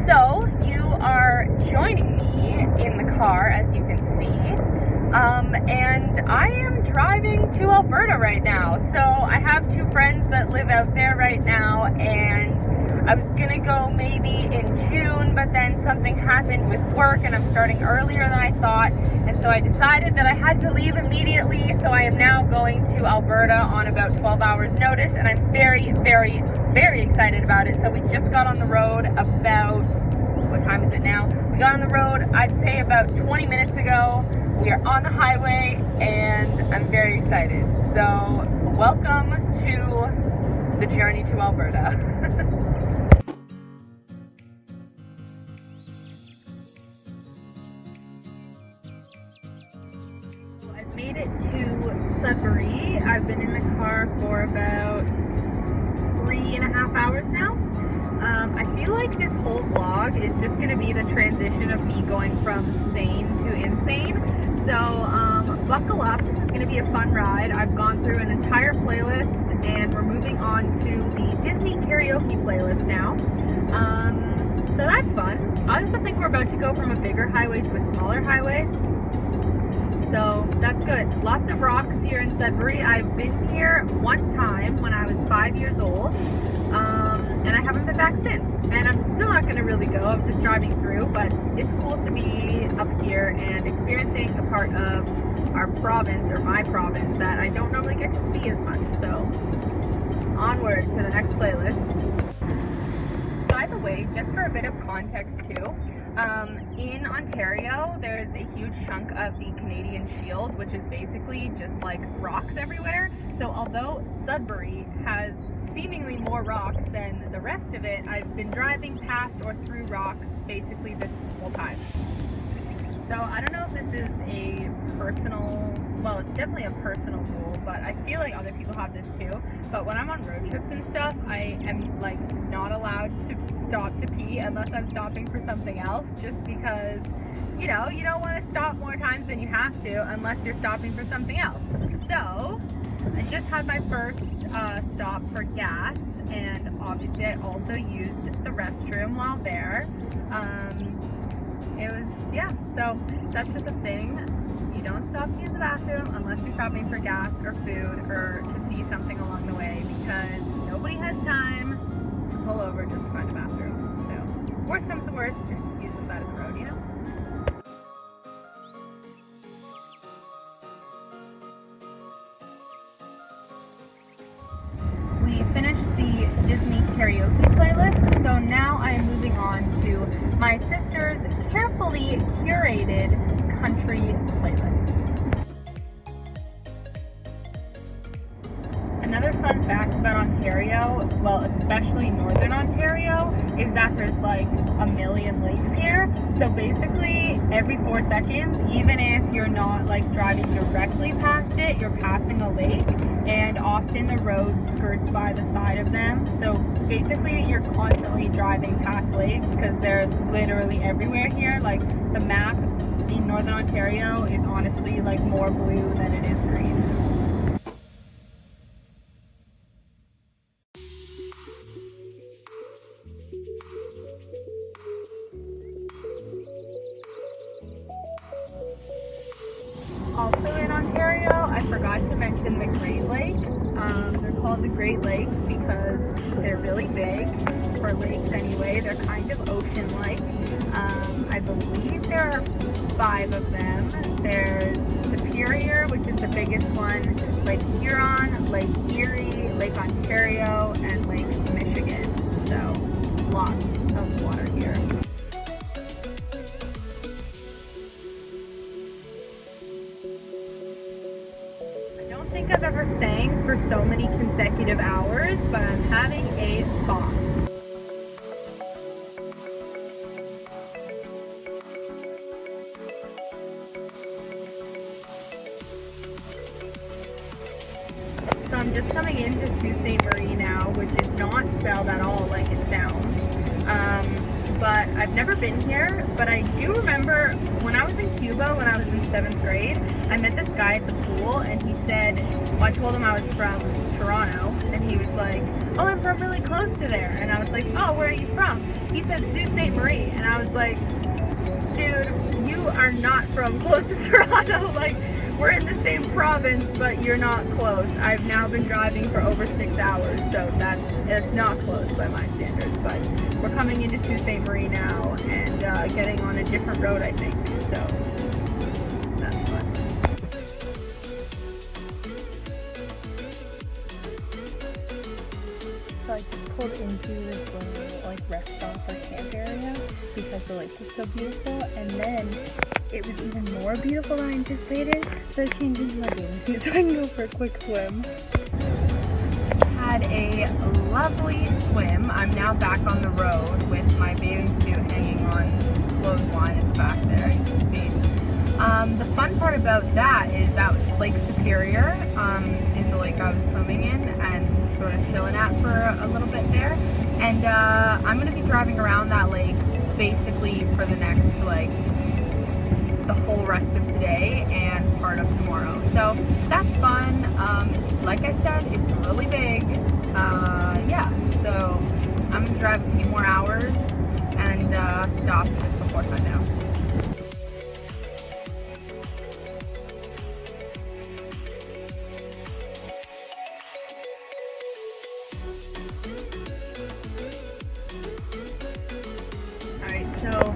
So you are joining me in the car, as you can see, and I am driving to Alberta right now. So I have two friends that live out there right now, and I was gonna go maybe in June, but then something happened with work and I'm starting earlier than I thought, and so I decided that I had to leave immediately. So I am now going to Alberta on about 12 hours notice, and I'm very, very, very excited about it. So we just got on the road about, what time is it now? We got on the road, I'd say about 20 minutes ago. We are on the highway and I'm very excited. So welcome to the journey to Alberta. I've made it to Sudbury. I've been in the car for about 3.5 hours now. I feel like this whole vlog is just going to be the transition of me going from sane to insane. So buckle up, this is going to be a fun ride. I've gone through an entire playlist and we're moving on to the Disney karaoke playlist now. So that's fun. I also think we're about to go from a bigger highway to a smaller highway. So that's good. Lots of rocks here in Sudbury. I've been here one time when I was 5 years old, and I haven't been back since. And I'm still not going to really go. I'm just driving through, but it's cool to be up here and experiencing a part of our province, or my province, that I don't normally get to see as much. So onward to the next playlist. By the way, just for a bit of context too, in Ontario, there's a huge chunk of the Canadian Shield, which is basically just like rocks everywhere. So although Sudbury has seemingly more rocks than the rest of it, I've been driving past or through rocks basically this whole time. So I don't know if this is a personal, well, it's definitely a personal rule, but I feel like other people have this too. But when I'm on road trips and stuff, I am like not allowed to stop to pee unless I'm stopping for something else, just because, you know, you don't want to stop more times than you have to unless you're stopping for something else. So I just had my first stop for gas, and obviously I also used the restroom while there. It was, yeah, so that's just a thing. You don't stop to use the bathroom unless you're stopping for gas or food or to see something along the way, because nobody has time to pull over just to find a bathroom. So worst comes to worst, just use the side of the road, you know? We finished the Disney karaoke playlist, so now I am moving on to my sister's carefully curated country playlist. Another fun fact about Ontario, well, especially Northern Ontario, is that there's like a million lakes here. So basically every 4 seconds, even if you're not like driving directly past it, you're passing a lake, and often the road skirts by the side of them. So basically you're constantly driving past lakes because they're literally everywhere here. Like the map in Northern Ontario is honestly like more blue than it is green. Also in Ontario, I forgot to mention the Great Lakes. They're called the Great Lakes because they're really big, for lakes anyway. They're kind of ocean-like. I believe there are 5 of them. There's Superior, which is the biggest one, Lake Huron, Lake Erie, Lake Ontario, and Lake Michigan. So lots of water here. I don't think I've ever sang for so many consecutive hours, but I'm having a ball. So I'm just coming into Sault Ste. Marie now, which is not spelled at all like it sounds. but I've never been here. But I do remember when I was in Cuba, when I was in 7th grade, I met this guy at the pool, and he said, well, I told him I was from Toronto, and he was like, oh, I'm from really close to there. And I was like, oh, where are you from? He said Sault Ste. Marie, and I was like, dude, you are not from close to Toronto. Like, we're in the same province, but you're not close. I've now been driving for over 6 hours, so it's not close by my standards. But we're coming into Sault Ste. Marie now and getting on a different road, I think. So that's fun. So I just pulled into this little rest stop or camp area because the lake was so beautiful, and then it was even more beautiful than I anticipated, so I changed into my bathing suit so I can go for a quick swim. Had a lovely swim. I'm now back on the road with my bathing suit hanging on clothesline in the back there, you can see. The fun part about that is that Lake Superior is the lake I was swimming in and sort of chilling at for a little bit there. And I'm going to be driving around that lake basically for the next, the whole rest of today and part of tomorrow. So that's fun. Like I said, it's really big. Yeah, so I'm going to drive a few more hours and stop just before sundown. So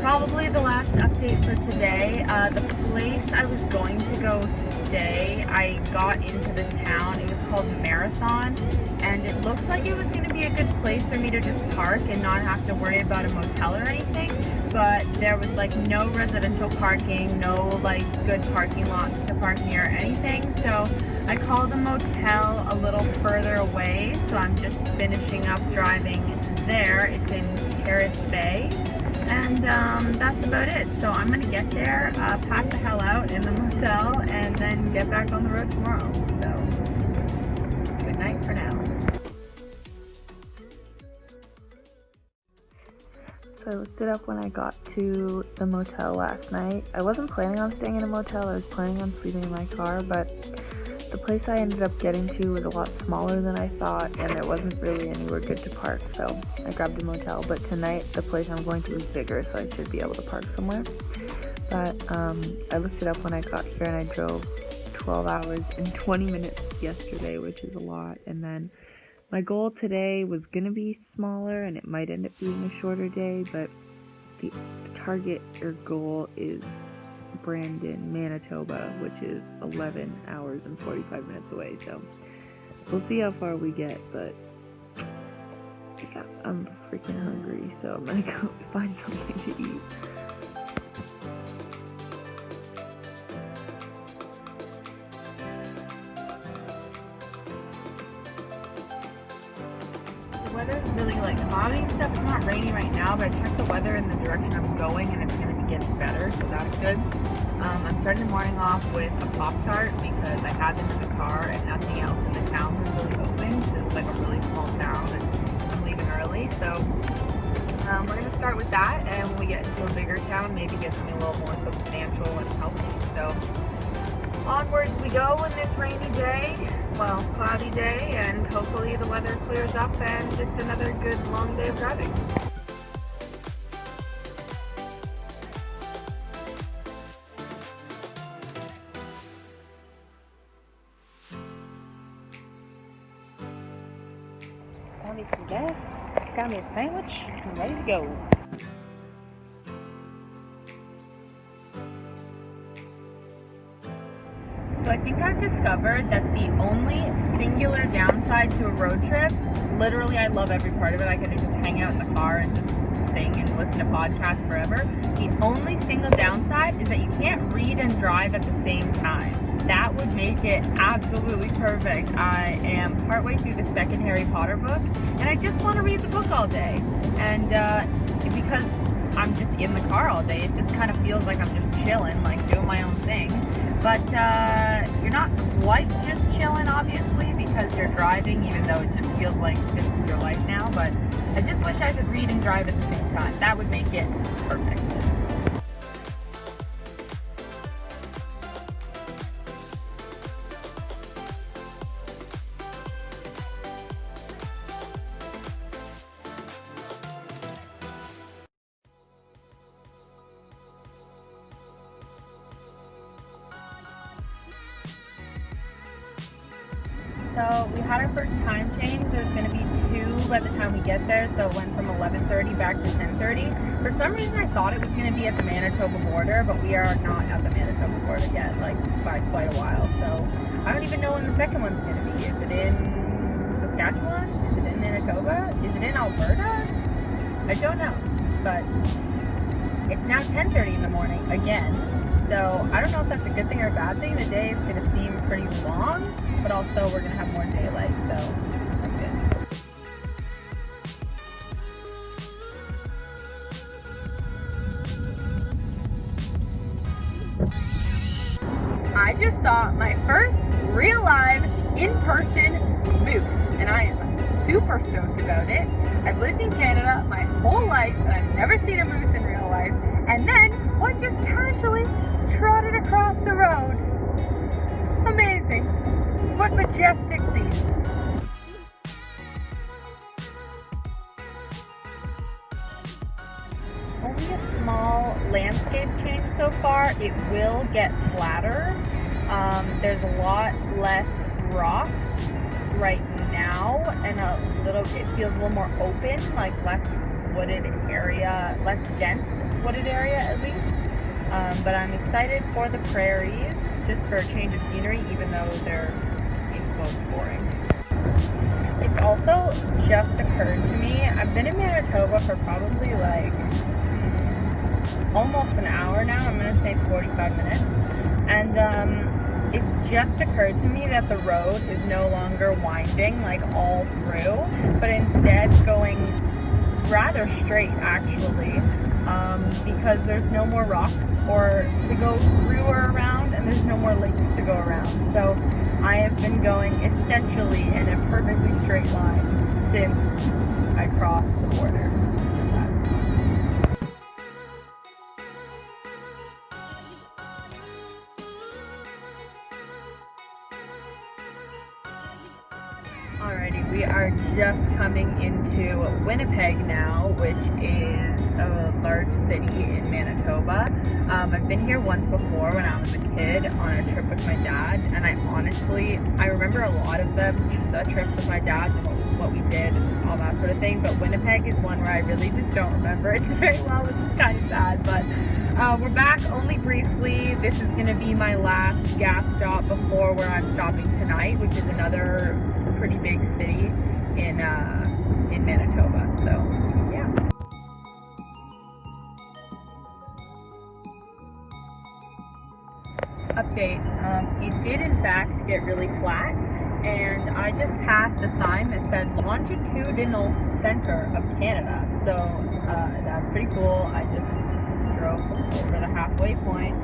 probably the last update for today, the place I was going to go stay, I got into the town. It was called Marathon, and it looked like it was going to be a good place for me to just park and not have to worry about a motel or anything, but there was no residential parking, no good parking lots to park near or anything, so I called a motel a little further away, so I'm just finishing up driving there. It's in Terrace Bay, and that's about it. So I'm gonna get there, pass the hell out in the motel, and then get back on the road tomorrow. So good night for now. So I looked it up when I got to the motel last night. I wasn't planning on staying in a motel, I was planning on sleeping in my car, but the place I ended up getting to was a lot smaller than I thought, and there wasn't really anywhere good to park, so I grabbed a motel. But tonight, the place I'm going to is bigger, so I should be able to park somewhere. But I looked it up when I got here, and I drove 12 hours and 20 minutes yesterday, which is a lot. And then my goal today was going to be smaller, and it might end up being a shorter day, but the target or goal is Brandon, Manitoba, which is 11 hours and 45 minutes away, so we'll see how far we get, but yeah, I'm freaking hungry, so I'm gonna go find something to eat. The weather's really cloudy and stuff. It's not rainy right now, but I checked the weather in the direction I'm going, and it's gonna be getting better, so that's good. I'm starting the morning off with a Pop-Tart because I had them in the car and nothing else in the town was really open. So it's a really small town and I'm leaving early. So we're going to start with that, and when we get into a bigger town, maybe get something a little more substantial and healthy. So onwards we go in this rainy day, well, cloudy day, and hopefully the weather clears up and it's another good long day of driving. Got me some gas, got me a sandwich, I'm ready to go. So I think I've discovered that the only singular downside to a road trip, literally I love every part of it, I could just hang out in the car and just sing and listen to podcasts forever. The only single downside is that you can't read and drive at the same time. That would make it absolutely perfect. I am partway through the second Harry Potter book, and I just want to read the book all day. And because I'm just in the car all day, it just kind of feels like I'm just chilling, doing my own thing. But you're not quite just chilling, obviously, because you're driving, even though it just feels like this is your life now. But I just wish I could read and drive at the same time. time. That would make it perfect. So we had our first time change. There's going to be 2 by the time we get there. So it went from 11:30 back to 10:30. For some reason I thought it was going to be at the Manitoba border, but we are not at the Manitoba border yet, like by quite a while. So I don't even know when the second one's going to be. Is it in Saskatchewan? Is it in Manitoba? Is it in Alberta? I don't know. But it's now 10:30 in the morning again. So I don't know if that's a good thing or a bad thing. The day is going to seem pretty long, but also we're going to have more daylight, so that's good. I just saw my first real live in-person moose, and I am super stoked about it. I've lived in Canada my whole life, and I've never seen a moose in real life. And then one just casually trotted across the road. Amazing. What majestic beasts. Only a small landscape change so far. It will get flatter. There's a lot less rocks right now, and it feels a little more open, like less wooded area, less dense wooded area at least. But I'm excited for the prairies, just for a change of scenery, even though they're in quotes boring. It's also just occurred to me, I've been in Manitoba for probably like almost an hour now. I'm gonna say 45 minutes. And it's just occurred to me that the road is no longer winding like all through, but instead going rather straight actually, because there's no more rocks or to go through or around, and there's no more lakes to go around. So I have been going essentially in a perfectly straight line since I crossed the border. Alrighty, we are just coming into Winnipeg now, which is a large city in Manitoba. I've been here once before when I was a kid on a trip with my dad, and I remember a lot of the trips with my dad and what we did and all that sort of thing, but Winnipeg is one where I really just don't remember it very well, which is kind of sad, but we're back only briefly. This is going to be my last gas stop before where I'm stopping tonight, which is another pretty big city in Manitoba. So yeah. Update. It did in fact get really flat, and I just passed a sign that said longitudinal center of Canada. So that's pretty cool. I just drove over the halfway point.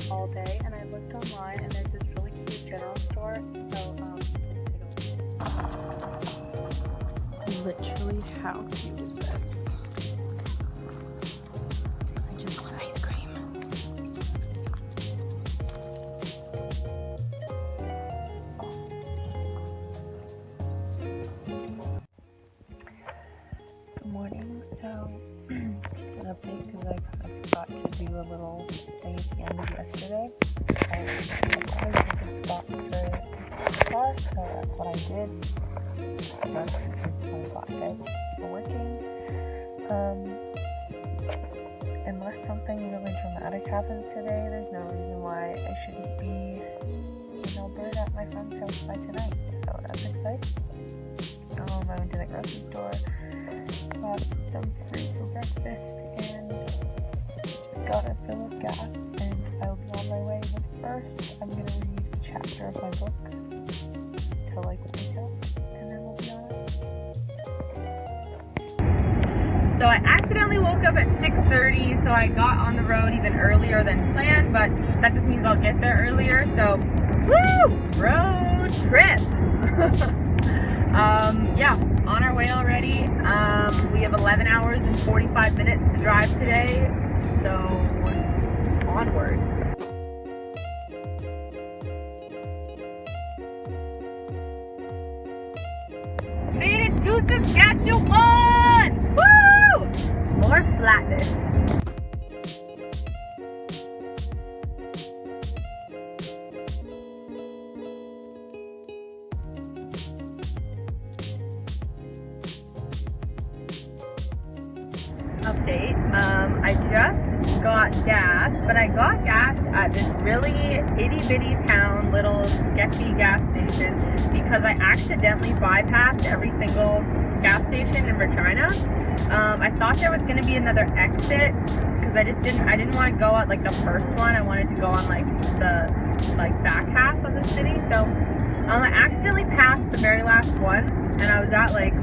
All day, and I looked online and there's this really cute general store, so literally how cute is this? I just want ice cream. Good morning. So just an update because I kind of forgot to do a little thing at the end of yesterday. I was a good spot for the car, so that's what I did. So it's 1 o'clock out for working. Unless something really dramatic happens today, there's no reason why I shouldn't be in Alberta at my friend's house by tonight. So that's exciting. I went to the grocery store, bought some fruit for breakfast, and just got a fill of gas, and I'll be on my way. But first, I'm going to read a chapter of my book till I can wake up. So I accidentally woke up at 6:30, so I got on the road even earlier than planned, but that just means I'll get there earlier. So, woo! Road trip! Yeah, on our way already. We have 11 hours and 45 minutes to drive today, so onward. Made it to Saskatchewan! Woo! More flatness. Update. I just got gas, but I got gas at this really itty-bitty town, little sketchy gas station, because I accidentally bypassed every single gas station in Regina. I thought there was going to be another exit, because I didn't want to go at like the first one. I wanted to go on like the back half of the city. So I accidentally passed the very last one, and I was at like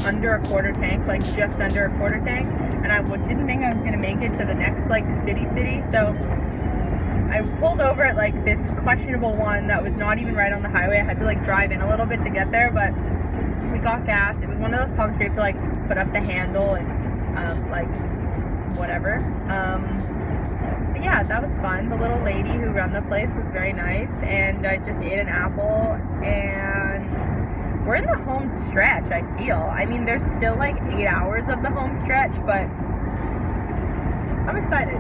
under a quarter tank, like just under a quarter tank, and I didn't think I was gonna make it to the next like city, so I pulled over at like this questionable one that was not even right on the highway. I had to like drive in a little bit to get there, but we got gas. It was one of those pumps where you have to like put up the handle and like whatever. But yeah, that was fun. The little lady who ran the place was very nice, and I just ate an apple, and we're in the home stretch, I feel. I mean, there's still like 8 hours of the home stretch, but I'm excited.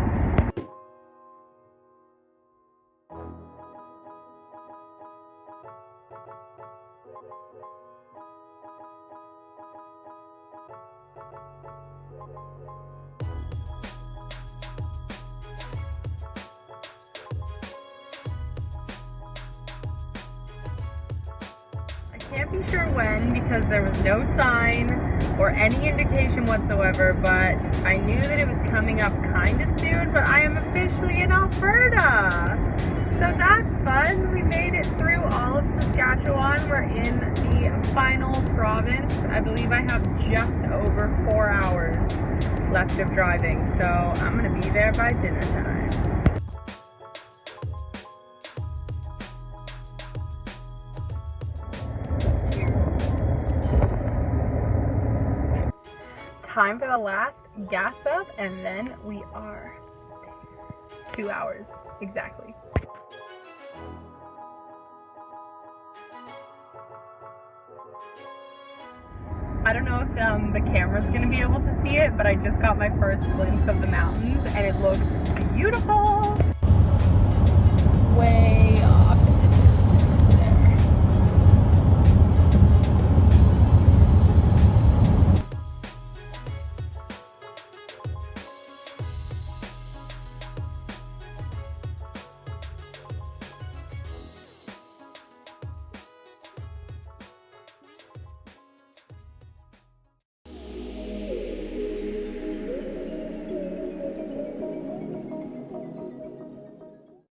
Can't be sure when, because there was no sign or any indication whatsoever, but I knew that it was coming up kind of soon. But I am officially in Alberta, so that's fun. We made it through all of Saskatchewan. We're in the final province. I believe I have just over 4 hours left of driving, so I'm gonna be there by dinner time. Time for the last gas up, and then we are there. 2 hours exactly. I don't know if the camera's gonna be able to see it, but I just got my first glimpse of the mountains, and it looks beautiful. Way